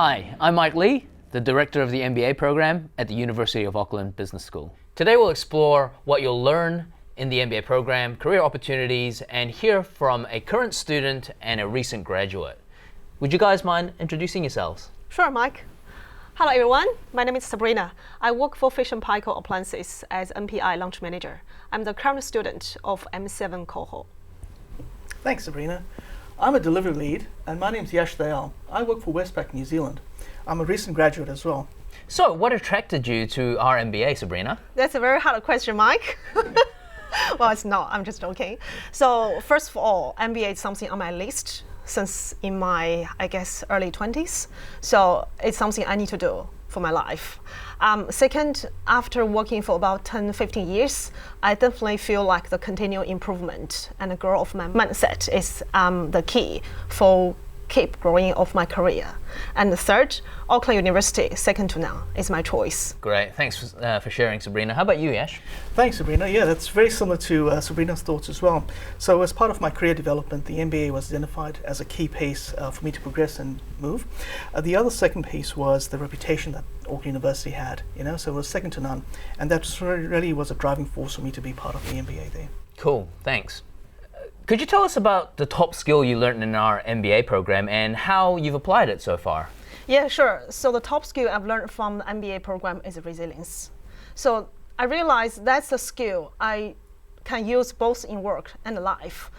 Hi, I'm Mike Lee, the Director of the MBA Programme at the University of Auckland Business School. Today we'll explore what you'll learn in the MBA Programme, career opportunities, and hear from a current student and a recent graduate. Would you guys mind introducing yourselves? Sure, Mike. Hello everyone, my name is Sabrina. I work for Fish and Paykel Appliances as MPI Launch Manager. I'm the current student of M7 cohort. Thanks, Sabrina. I'm a delivery lead, and my name's Yashin. I work for Westpac, New Zealand. I'm a recent graduate as well. So, what attracted you to our MBA, Sabrina? That's a very hard question, Mike. Well, it's not, I'm just joking. So, first of all, MBA is something on my list since in my, early 20s. So, it's something I need to do for my life. Second, after working for about 10-15 years, I definitely feel like the continual improvement and the growth of my mindset is the key for keep growing of my career. And the third, Auckland University, second to none, is my choice. Great, thanks for sharing, Sabrina. How about you, Yash? Thanks, Sabrina. Yeah, that's very similar to Sabrina's thoughts as well. So as part of my career development, the MBA was identified as a key piece for me to progress and move. The other second piece was the reputation that Auckland University had, so it was second to none. And that really was a driving force for me to be part of the MBA there. Cool, thanks. Could you tell us about the top skill you learned in our MBA program and how you've applied it so far? Yeah, sure. So the top skill I've learned from the MBA program is resilience. So I realized that's a skill I can use both in work and life.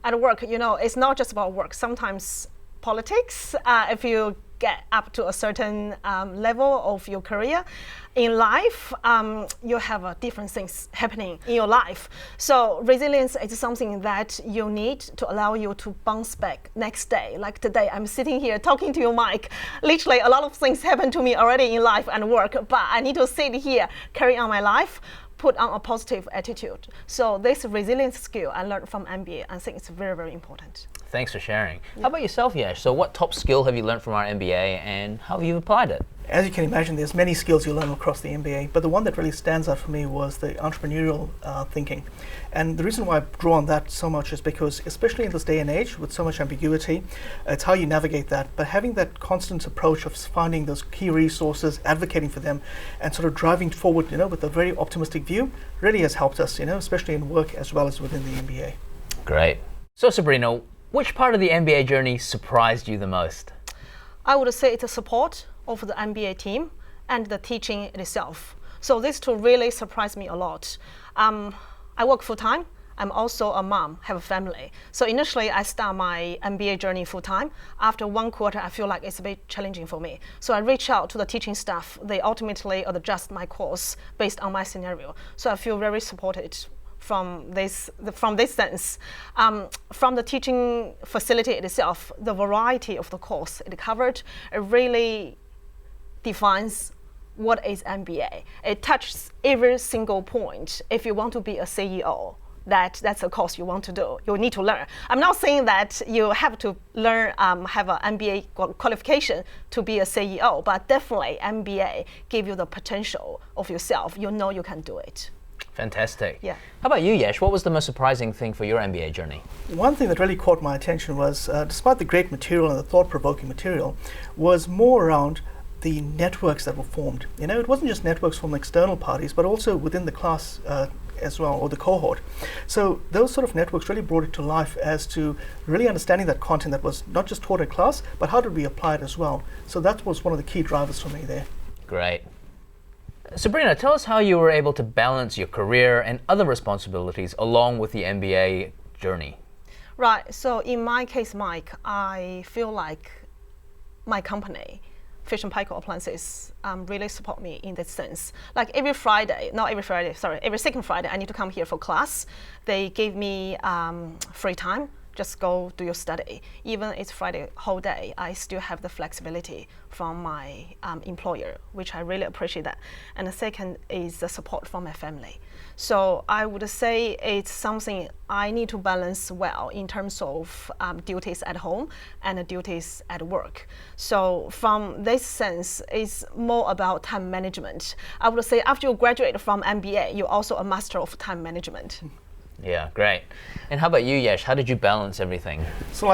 At work, it's not just about work. Sometimes politics, if you get up to a certain level of your career. In life, you have different things happening in your life. So resilience is something that you need to allow you to bounce back next day. Like today, I'm sitting here talking to you, Mike. Literally, a lot of things happen to me already in life and work, but I need to sit here, carry on my life, put on a positive attitude. So this resilience skill I learned from MBA, I think it's very, very important. Thanks for sharing. Yeah. How about yourself, Yash? So what top skill have you learned from our MBA and how have you applied it? As you can imagine, there's many skills you learn across the MBA, but the one that really stands out for me was the entrepreneurial thinking. And the reason why I draw on that so much is because, especially in this day and age with so much ambiguity, it's how you navigate that. But having that constant approach of finding those key resources, advocating for them, and sort of driving forward, with a very optimistic view, really has helped us, especially in work as well as within the MBA. Great. So Sabrina, which part of the MBA journey surprised you the most? I would say it's the support of the MBA team and the teaching itself. So these two really surprised me a lot. I work full-time. I'm also a mom, have a family. So initially I start my MBA journey full-time. After 1 quarter, I feel like it's a bit challenging for me. So I reach out to the teaching staff. They ultimately adjust my course based on my scenario. So I feel very supported from this sense. From the teaching facility itself, the variety of the course it covered, it really defines what is MBA. It touches every single point. If you want to be a CEO, that's a course you want to do. You need to learn. I'm not saying that you have to learn, have an MBA qualification to be a CEO, but definitely MBA give you the potential of yourself. You know you can do it. Fantastic. Yeah. How about you, Yash? What was the most surprising thing for your MBA journey? One thing that really caught my attention was, despite the great material and the thought-provoking material, was more around the networks that were formed. It wasn't just networks from external parties, but also within the class as well, or the cohort. So those sort of networks really brought it to life as to really understanding that content that was not just taught in class, but how did we apply it as well. So that was one of the key drivers for me there. Great. Sabrina, tell us how you were able to balance your career and other responsibilities along with the MBA journey. Right, so in my case, Mike, I feel like my company, Fish and Paykel Appliances, really support me in this sense. Like every second Friday, I need to come here for class. They give me free time. Just go do your study. Even it's Friday whole day, I still have the flexibility from my employer, which I really appreciate that. And the second is the support from my family. So I would say it's something I need to balance well in terms of duties at home and duties at work. So from this sense, it's more about time management. I would say after you graduate from MBA, you're also a master of time management. Yeah, great. And how about you, Yash? How did you balance everything? So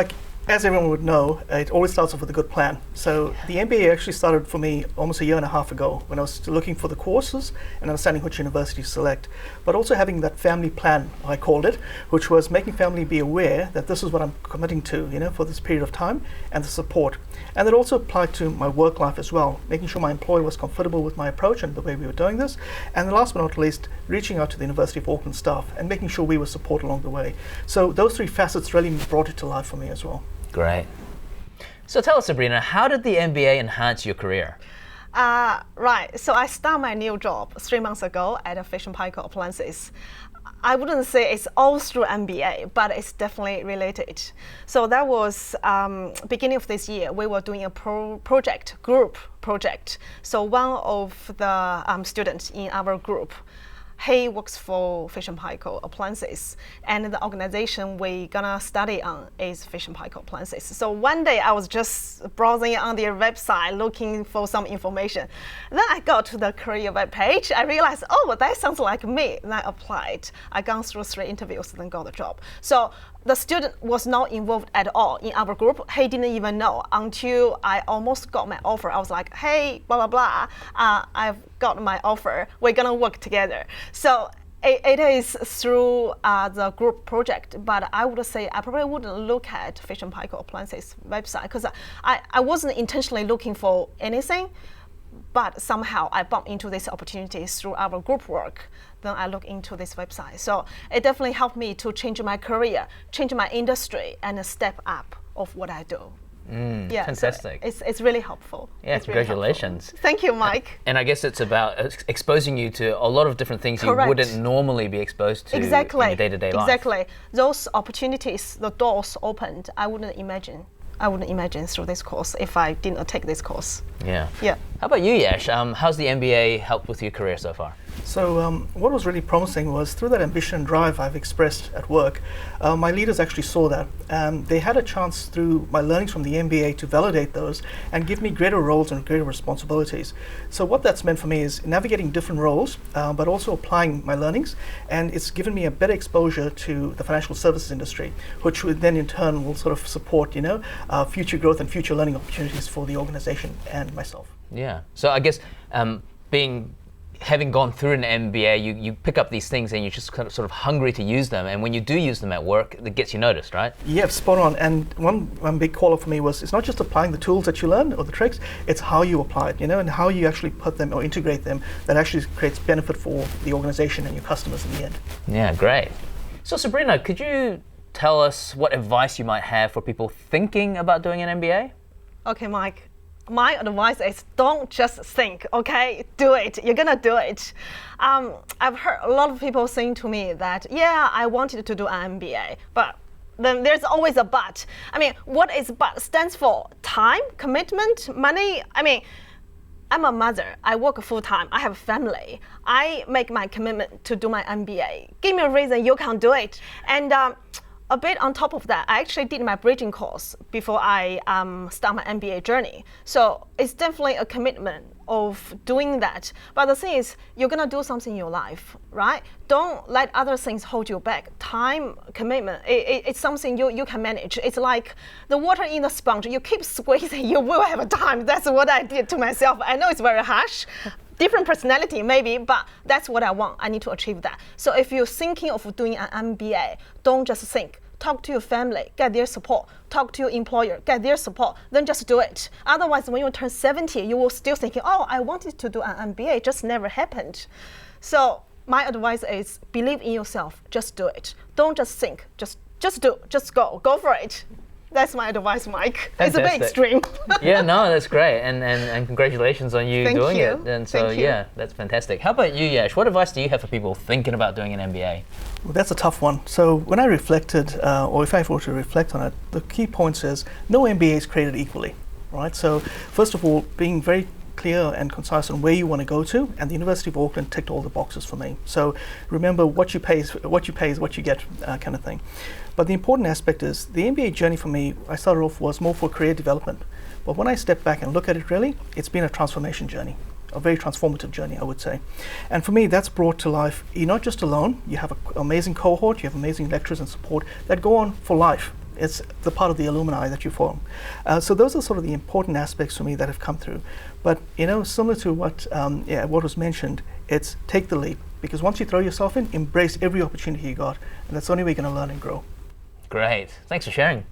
as everyone would know, it always starts off with a good plan. So the MBA actually started for me almost a year and a half ago when I was looking for the courses and understanding which university to select, but also having that family plan, I called it, which was making family be aware that this is what I'm committing to, for this period of time, and the support. And it also applied to my work life as well, making sure my employer was comfortable with my approach and the way we were doing this. And last but not least, reaching out to the University of Auckland staff and making sure we were supported along the way. So those three facets really brought it to life for me as well. Great. So tell us, Sabrina, how did the MBA enhance your career? Right, so I started my new job 3 months ago at Fish and Paykel Appliances. I wouldn't say it's all through MBA, but it's definitely related. So that was beginning of this year, we were doing a group project. So one of the students in our group, he works for Fish and Paykel Appliances, and the organization we're gonna study on is Fish and Paykel Appliances. So one day I was just browsing on their website looking for some information. Then I got to the career web page. I realized, oh, that sounds like me. And I applied. I gone through 3 interviews and then got the job. So the student was not involved at all in our group. He didn't even know until I almost got my offer. I was like, hey, blah, blah, blah. I've got my offer. We're gonna work together. So it is through the group project, but I would say I probably wouldn't look at Fish and Paykel Appliances website because I wasn't intentionally looking for anything, but somehow I bumped into this opportunity through our group work. Then I look into this website. So it definitely helped me to change my career, change my industry, and step up of what I do. Yeah, fantastic. So it's really helpful. Yeah, congratulations. Really Thank you, Mike. And I guess it's about exposing you to a lot of different things Correct. You wouldn't normally be exposed to Exactly. in your day-to-day life. Exactly. Those opportunities, the doors opened, I wouldn't imagine through this course if I didn't take this course. Yeah. Yeah. How about you, Yash? How's the MBA helped with your career so far? So what was really promising was through that ambition and drive I've expressed at work, my leaders actually saw that. They had a chance through my learnings from the MBA to validate those and give me greater roles and greater responsibilities. So what that's meant for me is navigating different roles, but also applying my learnings, and it's given me a better exposure to the financial services industry, which would then in turn will sort of support, future growth and future learning opportunities for the organization and myself. Yeah. So I guess having gone through an MBA, you pick up these things and you're just kind of sort of hungry to use them. And when you do use them at work, it gets you noticed, right? Yeah, spot on. And one big call for me was it's not just applying the tools that you learn or the tricks, it's how you apply it, and how you actually put them or integrate them that actually creates benefit for the organization and your customers in the end. Yeah, great. So Sabrina, could you tell us what advice you might have for people thinking about doing an MBA? Okay, Mike. My advice is don't just think, okay? Do it. You're gonna do it. I've heard a lot of people saying to me that, yeah, I wanted to do an MBA, but then there's always a but. I mean, what is but? Stands for time, commitment, money. I mean, I'm a mother. I work full time. I have a family. I make my commitment to do my MBA. Give me a reason you can't do it. And a bit on top of that, I actually did my bridging course before I start my MBA journey. So it's definitely a commitment of doing that. But the thing is, you're gonna do something in your life, right? Don't let other things hold you back. Time, commitment, it's something you can manage. It's like the water in the sponge. You keep squeezing, you will have a time. That's what I did to myself. I know it's very harsh. Different personality maybe, but that's what I want. I need to achieve that. So if you're thinking of doing an MBA, don't just think. Talk to your family, get their support. Talk to your employer, get their support. Then just do it. Otherwise, when you turn 70, you will still thinking, oh, I wanted to do an MBA, it just never happened. So my advice is believe in yourself. Just do it. Don't just think. Just do. Just go. Go for it. That's my advice, Mike. Fantastic. It's a bit extreme. Yeah, no, that's great. And congratulations on you Thank doing you. it. And so, Thank you. yeah, that's fantastic. How about you, Yash? What advice do you have for people thinking about doing an MBA? Well, that's a tough one. So when I reflected, or if I were to reflect on it, the key point is no MBA is created equally, right? So first of all, being very clear and concise on where you want to go to, and the University of Auckland ticked all the boxes for me. So remember, what you pay is what you get, kind of thing. But the important aspect is the MBA journey for me, I started off was more for career development. But when I step back and look at it really, it's been a transformation journey, a very transformative journey, I would say. And for me, that's brought to life, you're not just alone, you have an amazing cohort, you have amazing lecturers and support that go on for life. It's the part of the alumni that you form. So those are sort of the important aspects for me that have come through. But similar to what was mentioned, it's take the leap, because once you throw yourself in, embrace every opportunity you got, and that's the only way you're going to learn and grow. Great. Thanks for sharing.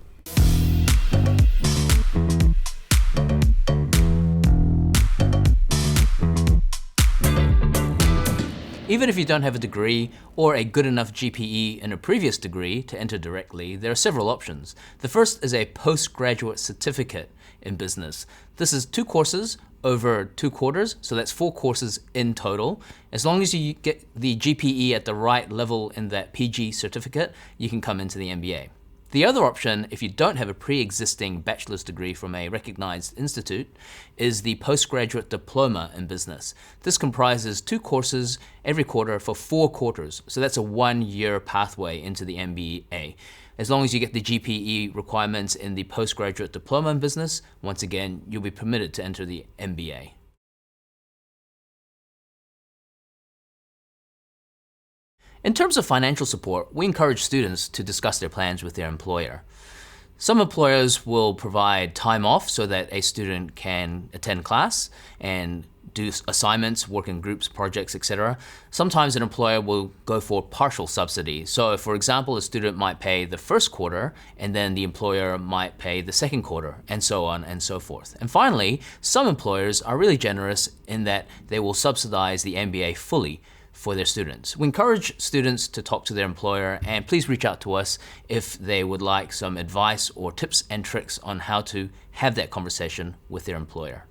Even if you don't have a degree or a good enough GPE in a previous degree to enter directly, there are several options. The first is a postgraduate certificate in business. This is 2 courses over 2 quarters, so that's 4 courses in total. As long as you get the GPE at the right level in that PG certificate, you can come into the MBA. The other option, if you don't have a pre-existing bachelor's degree from a recognized institute, is the postgraduate diploma in business. This comprises 2 courses every quarter for 4 quarters, so that's a 1-year pathway into the MBA. As long as you get the GPE requirements in the postgraduate diploma in business, once again, you'll be permitted to enter the MBA. In terms of financial support, we encourage students to discuss their plans with their employer. Some employers will provide time off so that a student can attend class and do assignments, work in groups, projects, etc. Sometimes an employer will go for partial subsidy. So for example, a student might pay the first quarter and then the employer might pay the second quarter, and so on and so forth. And finally, some employers are really generous in that they will subsidize the MBA fully for their students. We encourage students to talk to their employer, and please reach out to us if they would like some advice or tips and tricks on how to have that conversation with their employer.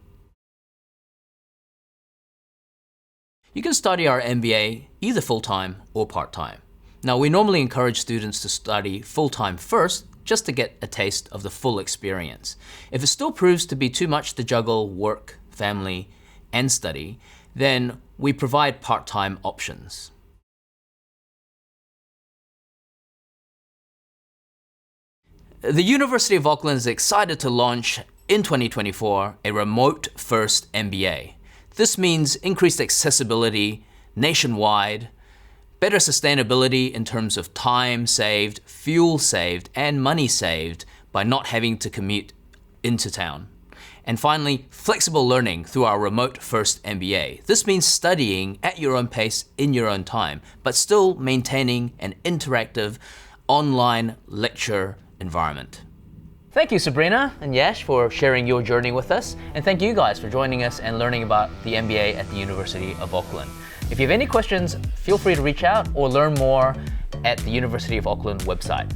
You can study our MBA either full-time or part-time. Now, we normally encourage students to study full-time first, just to get a taste of the full experience. If it still proves to be too much to juggle work, family, and study, then we provide part-time options. The University of Auckland is excited to launch in 2024 a remote-first MBA. This means increased accessibility nationwide, better sustainability in terms of time saved, fuel saved, and money saved by not having to commute into town. And finally, flexible learning through our remote-first MBA. This means studying at your own pace in your own time, but still maintaining an interactive online lecture environment. Thank you, Sabrina and Yash, for sharing your journey with us. And thank you guys for joining us and learning about the MBA at the University of Auckland. If you have any questions, feel free to reach out or learn more at the University of Auckland website.